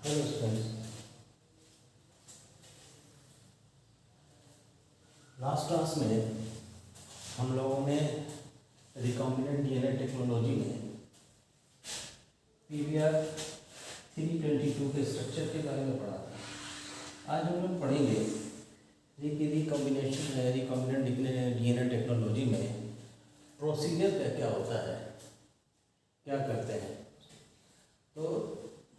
Hello students, last class में हम लोगों ने रिकॉम्बिनेंट डीएनए टेक्नोलॉजी में पीवीआर 322 के स्ट्रक्चर के बारे में पढ़ा था। आज हम लोग पढ़ेंगे रिकॉम्बिनेंट डीएनए टेक्नोलॉजी में प्रोसीजर क्या क्या होता है, क्या करते हैं। तो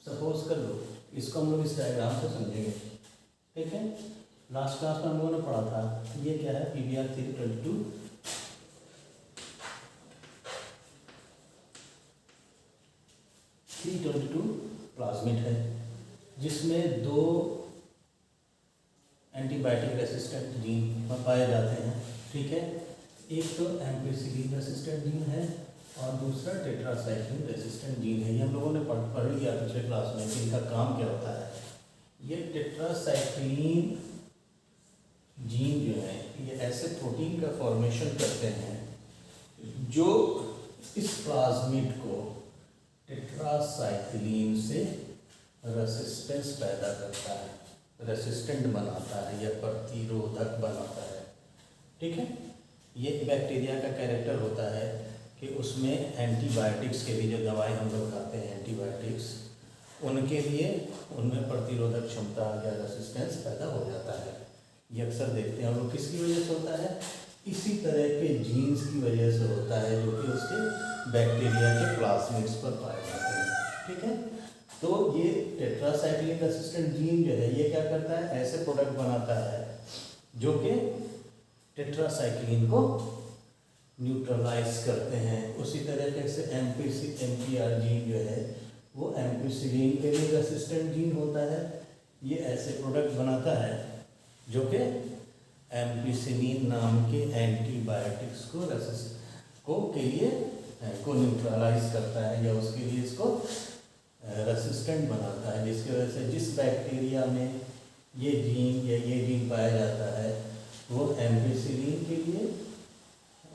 सपोज कर लो, इसको हम लोग इस डायग्राम से समझेंगे, ठीक है। लास्ट क्लास में हम लोगों ने पढ़ा था ये क्या है, पीवीआर 322 प्लाज्मिड है, जिसमें दो एंटीबायोटिक रेसिस्टेंट जीन पाए जाते हैं, ठीक है। एक तो एम्पिसिलिन रेसिस्टेंट जीन है और दूसरा टेट्रासाइक्लिन रेसिस्टेंट जीन है। ये हम लोगों ने पढ़ लिया पिछले क्लास में कि इनका काम क्या होता है। ये टेट्रासाइक्लिन जीन जो है ये ऐसे प्रोटीन का फॉर्मेशन करते हैं जो इस प्लाज्मिड को टेट्रासाइक्लिन से रेसिस्टेंस पैदा करता है, रेसिस्टेंट बनाता है या प्रतिरोधक बनाता है, ठीक है। ये बैक्टीरिया का कैरेक्टर होता है कि उसमें एंटीबायोटिक्स के भी जो दवाई हम लोग खाते हैं, एंटीबायोटिक्स, उनके लिए उनमें प्रतिरोधक क्षमता या रेसिस्टेंस पैदा हो जाता है। ये अक्सर देखते हैं हम लोग, किसकी वजह से होता है, इसी तरह के जीन्स की वजह से होता है जो कि उसके बैक्टीरिया के प्लाज्मिड्स पर पाए जाते हैं, ठीक है। तो ये टेट्रासाइक्लिन रेसिस्टेंट जीन जो है ये क्या करता है, ऐसे प्रोडक्ट बनाता है जो कि टेट्रासाइक्लिन को न्यूट्रलाइज करते हैं। उसी तरीके से एमपीआर जीन जो है वो एम्पिसिलिन के लिए रेसिस्टेंट जीन होता है। ये ऐसे प्रोडक्ट बनाता है जो कि एम्पिसिलिन नाम के एंटीबायोटिक्स को न्यूट्रलाइज करता है या उसके लिए इसको रेसिस्टेंट बनाता है, जिसकी वजह से जिस बैक्टीरिया में ये जीन पाया जाता है वो एम्पिसिलिन के लिए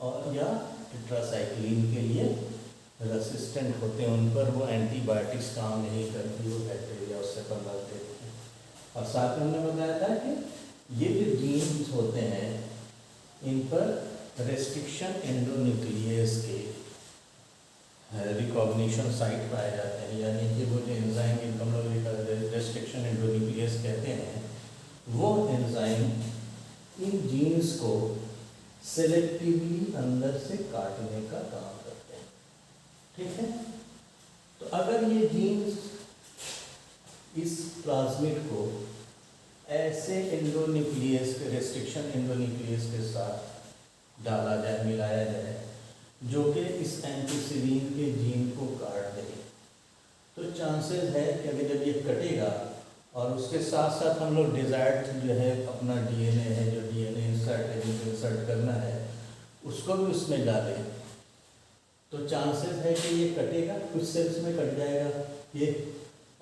और या टेट्रासाइक्लिन के लिए रेसिस्टेंट होते हैं। उन पर वो एंटीबायोटिक्स काम नहीं करती, वो बैक्टीरिया उससे प्रभावित देते हैं। और साथ में हमने बताया था कि ये जो जीन्स होते हैं इन पर रेस्ट्रिक्शन एंडोन्यूक्लियस के रिकॉग्निशन साइट पाए जाते हैं, यानी कि वो जो एंजाइम इनको हम लोग रेस्ट्रिक्शन एंडोन्यूक्लियस कहते हैं, वो एंजाइम इन जीन्स को सेलेक्टिवली अंदर से काटने का काम करते हैं, ठीक है। तो अगर ये जीन्स इस प्लाज्मिड को ऐसे एंडोन्यूक्लियस के रेस्ट्रिक्शन एंडोन्यूक्लियस के साथ डाला जाए, मिलाया जाए, जो कि इस एम्पिसिलिन के जीन को काट दे, तो चांसेस है कि अगर जब ये कटेगा और उसके साथ साथ हम लोग डिजायर्ड जो है अपना डीएनए है, जो डीएनए इंसर्ट करना है उसको भी उसमें डालें, तो चांसेस है कि ये कटेगा, कुछ सेल्स में कट जाएगा ये,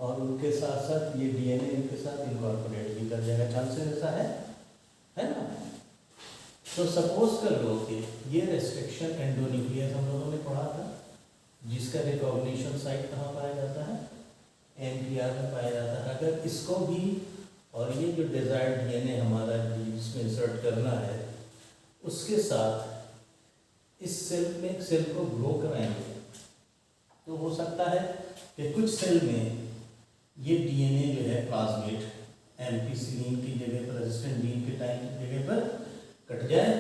और उनके साथ साथ ये डीएनए इनके साथ इनकॉर्पोरेट भी कर जाएगा। चांसेस ऐसा है ना। तो सपोज कर लो कि ये रेस्ट्रिक्शन एंडोन्यूक्लियस हम लोगों ने पढ़ा था, जिसका रिकॉग्निशन साइट कहाँ पाया जाता है, एमपीआर में पाया जाता है। अगर इसको भी और ये जो डिजायर्ड डीएनए हमारा जिसमें इंसर्ट करना है उसके साथ इस सेल को ग्रो कराएंगे, तो हो सकता है कि कुछ सेल में ये डीएनए जो है प्लाज्मिड एम्पिसिलिन की जगह पर, रेजिस्टेंट जीन के टाइम की जगह पर कट जाए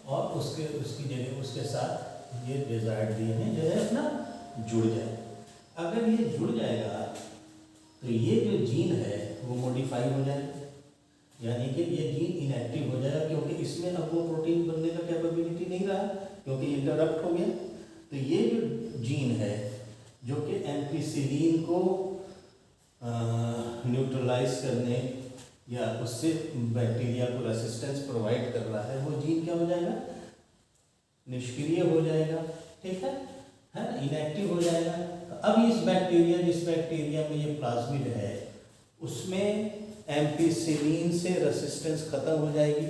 और उसकी जगह उसके साथ ये डिजायर्ड डीएनए जो है अपना जुड़ जाए। अगर ये जुड़ जाएगा तो ये जो जीन है वो मॉडिफाई हो जाएगा, यानी कि ये जीन इनएक्टिव हो जाएगा, क्योंकि इसमें अब वो प्रोटीन बनने का कैपेबिलिटी नहीं रहा, क्योंकि इंटरप्ट हो गया। तो ये जो जीन है जो कि एम्पिसिलिन को न्यूट्रलाइज करने या उससे बैक्टीरिया को रेसिस्टेंस प्रोवाइड कर रहा है, वो जीन क्या हो जाएगा, निष्क्रिय हो जाएगा, ठीक है ना, इनएक्टिव हो जाएगा। अब जिस बैक्टीरिया में ये प्लाज्मिड है उसमें एम्पिसिलिन से रेसिस्टेंस खत्म हो जाएगी।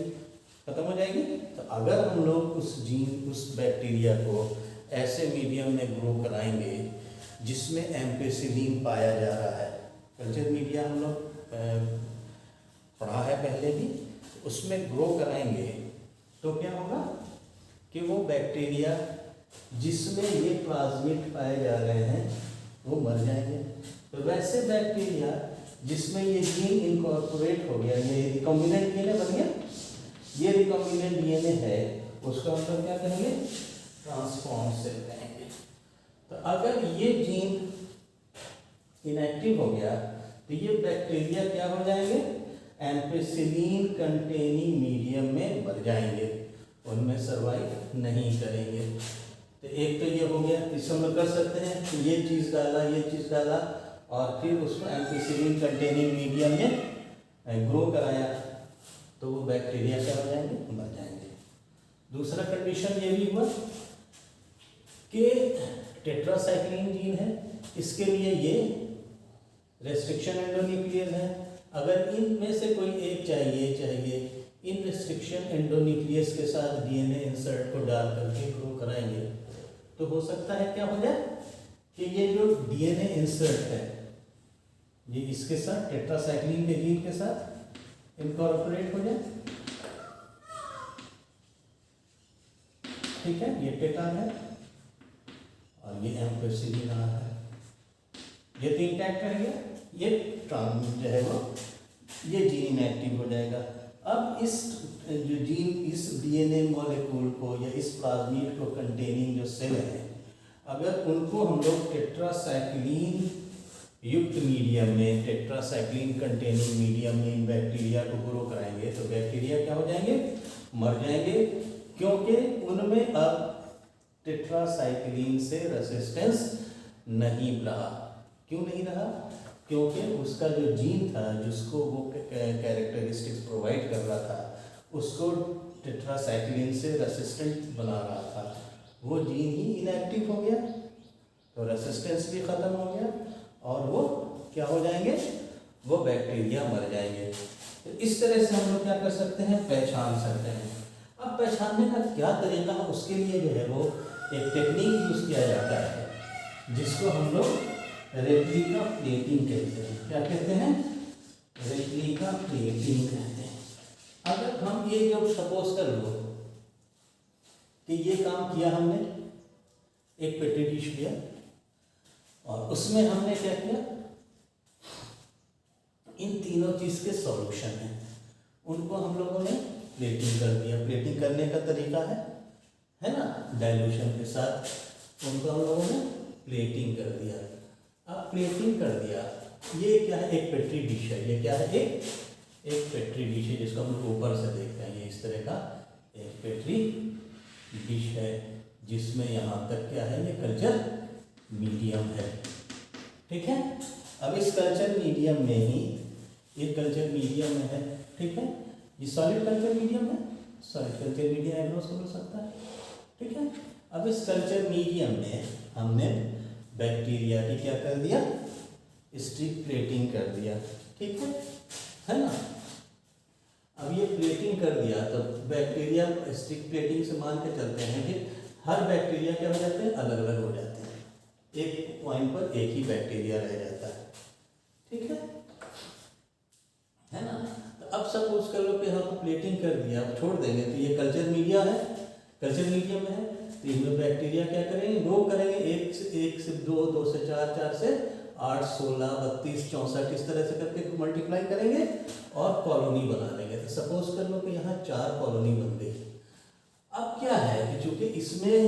तो अगर हम लोग उस बैक्टीरिया को ऐसे मीडियम में ग्रो कराएंगे जिसमें एम्पिसिलिन पाया जा रहा है, कल्चर मीडिया हम लोग पढ़ा है पहले भी, उसमें ग्रो कराएंगे तो क्या होगा कि वो बैक्टीरिया जिसमें ये प्लाज्मिड पाए जा रहे हैं वो मर जाएंगे। तो वैसे बैक्टीरिया जिसमें ये जीन इनकॉर्पोरेट हो गया, ये रिकॉम्बिनेंट डीएनए बन गया, ये रिकॉम्बिनेंट डीएनए है, उसको हम लोग क्या कहेंगे, ट्रांसफॉर्म सेल कहेंगे। तो अगर ये जीन इनएक्टिव हो गया तो ये बैक्टीरिया क्या हो जाएंगे, एम्पेसिलिन कंटेनिंग मीडियम में मर जाएंगे, उनमें सर्वाइव नहीं करेंगे। तो एक तो ये हो गया, इससे हम लोग कर सकते हैं कि ये चीज़ डाला और फिर उसको एम्पेसिलिन कंटेनिंग मीडियम में ग्रो कराया, तो वो बैक्टीरिया क्या हो जाएंगे, मर जाएंगे। दूसरा कंडीशन ये भी हुआ कि टेट्रासाइक्लिन जीन है, इसके लिए ये रेस्ट्रिक्शन एंडोन्यूक्लियस है। अगर इनमें से कोई एक चाहिए इन रेस्ट्रिक्शन एंडोन्यूक्लियस के साथ डीएनए इंसर्ट को डाल करके ग्रो कराएंगे तो हो सकता है क्या हो जाए कि ये जो डीएनए इंसर्ट है ये इसके साथ टेट्रासाइक्लिन के जीन के साथ इनकॉर्पोरेट हो जाए। ठीक है, ये टेटा है और ये एम्पेसिलिन आ है, ये तो इंटैक्ट रह गया, ये ट्रांस जो है वो ये जीन इनएक्टिव हो जाएगा। अब इस जो जीन इस डीएनए मॉलिक्यूल को या इस प्लाज्मिड को कंटेनिंग जो सेल है, अगर उनको हम लोग टेट्रासाइक्लिन युक्त मीडियम में, टेट्रासाइक्लिन कंटेनिंग मीडियम में इन बैक्टीरिया को ग्रो कराएंगे तो बैक्टीरिया क्या हो जाएंगे, मर जाएंगे, क्योंकि उनमें अब टेट्रासाइक्लिन से रेसिस्टेंस नहीं रहा। क्यों नहीं रहा, क्योंकि उसका जो जीन था जिसको वो कैरेक्टरिस्टिक्स प्रोवाइड कर रहा था उसको टेट्रासाइक्लिन से रेसिस्टेंट बना रहा था, वो जीन ही इनएक्टिव हो गया तो रेसिस्टेंस भी ख़त्म हो गया और वो क्या हो जाएंगे, वो बैक्टीरिया मर जाएंगे। तो इस तरह से हम लोग क्या कर सकते हैं, पहचान सकते हैं। अब पहचानने का क्या तरीका है, उसके लिए जो है वो एक टेक्निक यूज़ किया जाता है जिसको हम लोग रेप्लिका प्लेटिंग कहते हैं। क्या कहते हैं, रेप्लिका प्लेटिंग कहते हैं। अगर हम ये जब सपोज कर लो कि ये काम किया हमने, एक पेट्री डिश लिया और उसमें हमने क्या किया, इन तीनों चीज़ के सॉल्यूशन हैं, उनको हम लोगों ने प्लेटिंग कर दिया। प्लेटिंग करने का तरीका है ना, डाइल्यूशन के साथ उनको हम लोगों ने प्लेटिंग कर दिया। अब प्लेटिंग कर दिया, ये क्या है, एक पेट्री डिश है, ये क्या है, एक पेट्री डिश है जिसको हम लोग ऊपर से देखते हैं, ये इस तरह का एक पेट्री डिश है जिसमें यहाँ तक क्या है, ये कल्चर मीडियम है। ठीक है, अब इस कल्चर मीडियम में ही, ये कल्चर मीडियम में है, ठीक है, ये सॉलिड कल्चर मीडियम है, सॉलिड कल्चर मीडियम एग्नोस हो सकता है। ठीक है, अब इस कल्चर मीडियम में हमने बैक्टीरिया की क्या कर दिया, स्ट्रिक प्लेटिंग कर दिया। ठीक है ना। अब ये प्लेटिंग कर दिया तो बैक्टीरिया स्ट्रिक प्लेटिंग से मान के चलते हैं कि हर बैक्टीरिया क्या हो जाते हैं, अलग अलग हो जाते हैं, एक पॉइंट पर एक ही बैक्टीरिया रह जाता है। ठीक है ना। तो अब सपोज कर लो कि हम प्लेटिंग कर दिया, अब छोड़ देंगे तो ये कल्चर मीडिया है, कल्चर मीडियम है, तो इनमें बैक्टीरिया क्या करेंगे, ग्रो करेंगे, एक से दो, दो से चार, चार से 8, 16, 32, 64 इस तरह से करके मल्टीप्लाई करेंगे और कॉलोनी बना लेंगे। तो सपोज कर लो कि यहाँ 4 कॉलोनी बन गई। अब क्या है कि चूंकि इसमें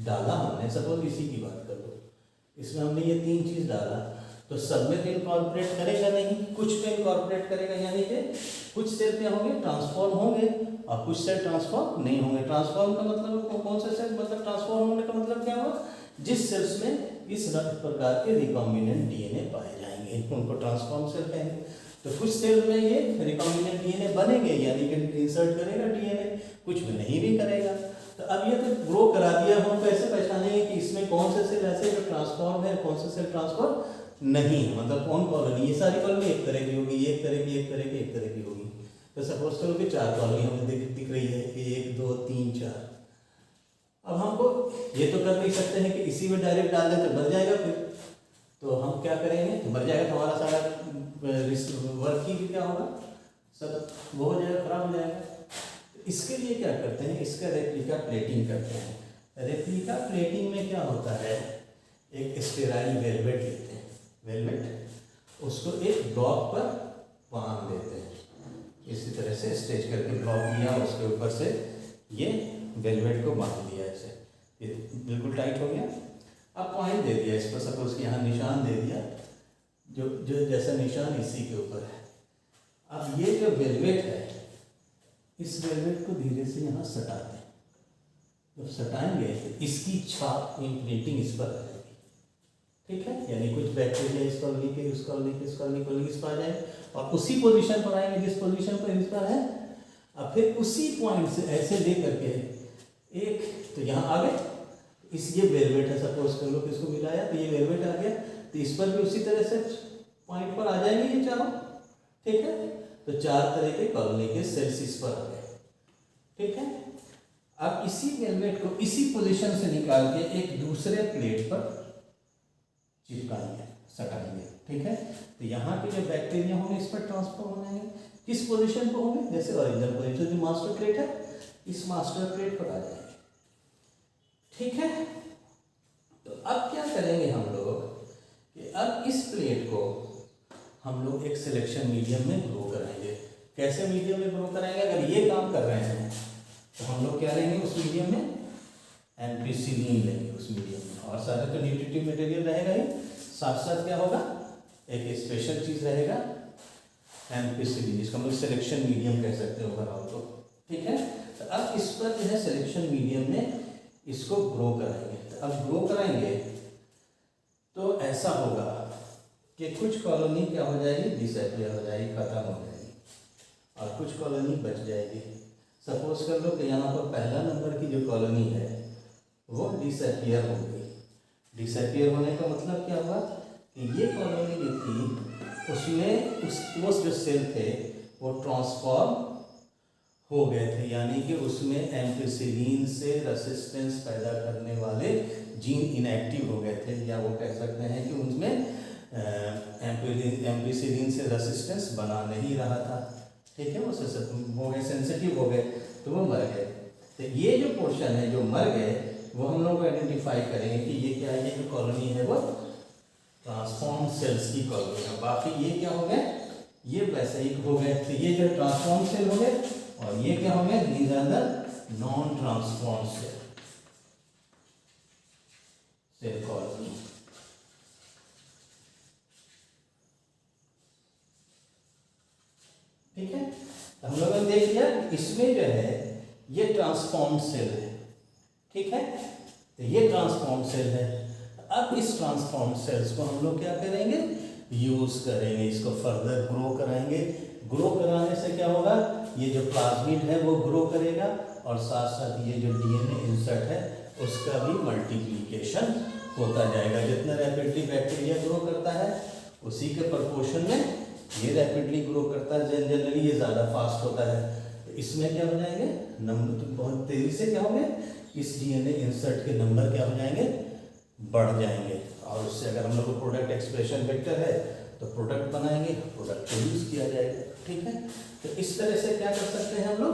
डाला हमने, सपोज इसी की बात कर लो, इसमें हमने ये 3 चीज़ डाला तो सब में तो इनकॉर्पोरेट करेगा नहीं, कुछ पे इनकॉर्पोरेट करेगा, यानी कि कुछ सेल क्या होंगे, ट्रांसफॉर्म होंगे और कुछ सेल ट्रांसफॉर्म नहीं होंगे। ट्रांसफॉर्म का मतलब कौन सा सेल, मतलब ट्रांसफॉर्म होने का मतलब क्या होगा, जिस सेल्स में इस प्रकार के रिकॉम्बिनेंट डीएनए पाए जाएंगे उनको ट्रांसफॉर्म सेल कहेंगे। तो कुछ सेल में ये रिकॉम्बिनेंट डीएनए बनेंगे, यानी कि इंसर्ट करेगा डीएनए, कुछ में नहीं भी करेगा। तो अब ये तो ग्रो करा दिया, हम कैसे पहचानेंगे कि इसमें कौन से सेल ऐसे जो ट्रांसफॉर्म है, कौन से सेल ट्रांसफॉर्म नहीं है, मतलब कौन कॉलोनी, ये सारी कॉलोनी एक तरह की होगी, एक तरह की, एक तरह की, एक तरह की होगी। तो सपोज करो कि 4 कॉलोनी हमें दिख रही है, 1, 2, 3, 4। अब हमको ये तो कर नहीं सकते हैं कि इसी में डायरेक्ट डाल दें तो बन जाएगा फिर, तो हम क्या करेंगे, तो मर जाएगा, तो हमारा सारा वर्क ही क्या होगा, सब वो हो जाएगा, खराब हो जाएगा। तो इसके लिए क्या करते हैं, इसका रेप्लिका प्लेटिंग करते हैं। रेप्लिका प्लेटिंग में क्या होता है, एक स्टेराइल वेलवेट लेते हैं, वेलवेट उसको एक ब्लॉक पर बांध देते हैं, इसी तरह से स्टेच करके ब्लॉक लिया, उसके ऊपर से ये वेलवेट को बांध दिया, ऐसे ये बिल्कुल टाइट हो गया। अब पॉइंट दे दिया इस पर, सपोज कि यहाँ निशान दे दिया, जो जो जैसा निशान इसी के ऊपर है। अब ये जो वेलवेट है, इस वेलवेट को धीरे से यहाँ सटाते हैं, जब सटाएंगे तो इसकी छाप इम्प्रिंटिंग इस पर रहेगी, ठीक है। यानी कुछ बैक्टीरिया इस पर लिखे, उसका लिखे, उसका लिखे, इस पर आ जाए और उसी पोजीशन पर आएंगे जिस पोजीशन पर इस पर है। अब फिर उसी पॉइंट से ऐसे ले करके एक, तो यहाँ आ गए, इस ये वेलवेट है, सपोज कर लो कि इसको मिलाया तो ये वेलवेट आ गया, तो इस पर भी उसी तरह से पॉइंट पर आ जाएंगे ये चारों, ठीक है। तो 4 तरह के कॉलोनी के सेल्स इस पर आ गए, ठीक है। अब इसी वेलवेट को इसी पोजीशन से निकाल के एक दूसरे प्लेट पर चिपकाएंगे, सटाएंगे, ठीक है। तो यहाँ के जो बैक्टीरिया होंगे इस पर ट्रांसफर हो जाएंगे, किस पोजीशन पर होंगे, जैसे ओरिजिनल पोजीशन जो मास्टर प्लेट है, इस मास्टर प्लेट पर आ जाएंगे, ठीक है। तो अब क्या करेंगे हम लोग कि अब इस प्लेट को हम लोग एक सिलेक्शन मीडियम में ग्रो कराएंगे। कैसे मीडियम में ग्रो कराएंगे, अगर ये काम कर रहे हैं तो हम लोग क्या लेंगे उस मीडियम में, एम्पिसिलिन लेंगे उस मीडियम में, और सारे तो न्यूट्रिटिव मटेरियल रहेगा ही, साथ साथ क्या होगा, एक स्पेशल चीज़ रहेगा एम्पिसिलिन, जिसको हम लोग सिलेक्शन मीडियम कह सकते हैं ओवरऑल को, ठीक है। तो अब इस पर जो है सिलेक्शन मीडियम में इसको ग्रो कराएंगे। तो अब ग्रो कराएंगे तो ऐसा होगा कि कुछ कॉलोनी क्या हो जाएगी, डिसअपियर हो जाएगी, खत्म हो जाएगी, और कुछ कॉलोनी बच जाएगी। सपोज कर लो कि यहाँ पर पहला नंबर की जो कॉलोनी है वो डिसअपियर हो गई। डिसअपियर होने का मतलब क्या हुआ कि ये कॉलोनी जो थी उसमें वो जो सेल थे वो ट्रांसफॉर्म हो गए थे, यानी कि उसमें एम्पिसिलिन से रेसिस्टेंस पैदा करने वाले जीन इनएक्टिव हो गए थे, या वो कह सकते हैं कि उनमें एम्पिसिलिन से रेसिस्टेंस बना नहीं रहा था, ठीक है। वो हो गए, सेंसिटिव हो गए, तो वो मर गए। तो ये जो पोर्शन है जो मर गए वो हम लोग आइडेंटिफाई करेंगे कि ये क्या है, ये जो कॉलोनी है वो ट्रांसफॉर्म सेल्स की कॉलोनी है। बाकी ये क्या हो गए, ये वैसे ही हो गए। तो ये जो ट्रांसफॉर्म सेल हो गए, और ये क्या हो गया, these are the non transform cell colony, ठीक है। तो हम लोगों ने देख लिया इसमें जो है ये ट्रांसफॉर्म सेल है, ठीक है। तो ये ट्रांसफॉर्म सेल है। अब इस ट्रांसफॉर्म सेल्स को हम लोग क्या करेंगे, यूज करेंगे, इसको फर्दर ग्रो कराएंगे। ग्रो कराने से क्या होगा, ये जो प्लाज्मिड है वो ग्रो करेगा, और साथ साथ ये जो डीएनए इंसर्ट है उसका भी मल्टीप्लिकेशन होता जाएगा। जितना रैपिडली बैक्टीरिया ग्रो करता है उसी के प्रपोर्शन में ये रैपिडली ग्रो करता है, जनरली ये ज़्यादा फास्ट होता है। तो इसमें क्या हो जाएंगे, नंबर तो बहुत तेज़ी से क्या होंगे, इस डीएनए इंसर्ट के नंबर क्या हो जाएंगे, बढ़ जाएंगे, और उससे अगर हम लोग को प्रोडक्ट एक्सप्रेशन वेक्टर है तो प्रोडक्ट बनाएंगे, प्रोडक्ट को यूज़ किया जाएगा, ठीक है। तो इस तरह से क्या कर सकते हैं हम लोग,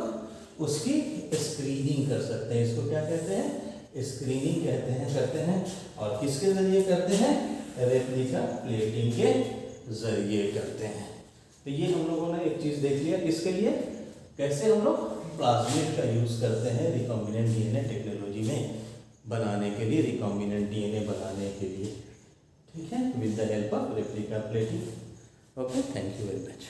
उसकी स्क्रीनिंग कर सकते हैं। इसको क्या कहते हैं, स्क्रीनिंग कहते हैं, करते हैं। और किसके ज़रिए करते हैं, रेप्लिका प्लेटिंग के ज़रिए करते हैं। तो ये हम लोगों ने एक चीज़ देख लिया, किसके लिए, कैसे हम लोग प्लाज्मिड का यूज़ करते हैं रिकॉम्बिनेंट डीएनए टेक्नोलॉजी में बनाने के लिए, रिकॉम्बिनेंट डीएनए बनाने के लिए, ठीक है, with the help of replica plating. Okay, thank you very much.